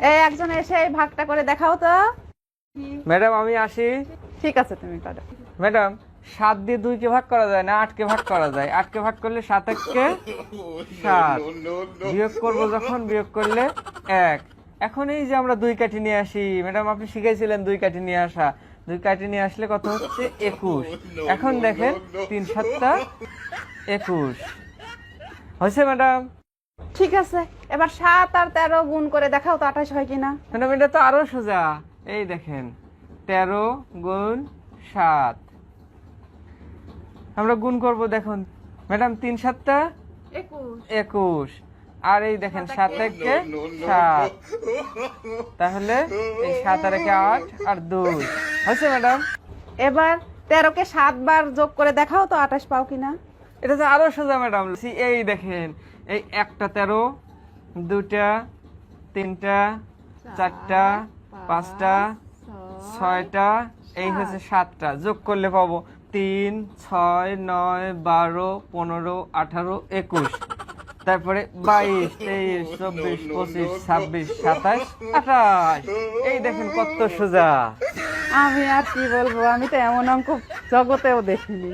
এই একজন এসে এই ভাগটা করে দেখাও তো। ম্যাডাম আমি আসি। ঠিক আছে, তুমি করো। ম্যাডাম 7 দিয়ে 2 কে ভাগ করা যায় না, 8 কে ভাগ করা যায়। 8 কে ভাগ করলে 7 কে 7, বিয়োগ করব যখন বিয়োগ করলে 1। এখন এই যে আমরা 2 কাঠি নিয়ে আসি, ম্যাডাম আপনি শিখাইছিলেন 2 কাঠি নিয়ে আসা। 2 কাঠি নিয়ে আসলে কত হচ্ছে 21। এখন দেখেন 3 7 21 হয়েছে ম্যাডাম। ঠিক আছে, এবার 7 আর 13 গুণ করে দেখাও তো 28 হয় কিনা। ম্যাডাম এটা তো আরো সোজা। এই দেখেন 13 গুণ 7, আমরা গুণ করব। দেখুন ম্যাডাম 3 7 21, আর এই দেখেন 7 1 7, তাহলে এই 7 আর 1 8 আর 2 হয়েছে ম্যাডাম। এবার 13 কে 7 বার যোগ করে দেখাও তো 28 পাও কিনা। এটা তো আরো সোজা ম্যাডাম। এই দেখেন এই একটা 13, দুটা, তিনটা, চারটা, পাঁচটা, ছয়টা, এই হচ্ছে 7টা, যোগ করলে পাবো 3 6 9 12 15 18 21, তারপরে 22 23 24 25 26 27 28। এই দেখেন কত সোজা। আমি আর কি বলবো, আমি তো এমন অঙ্ক জগতেও দেখিনি।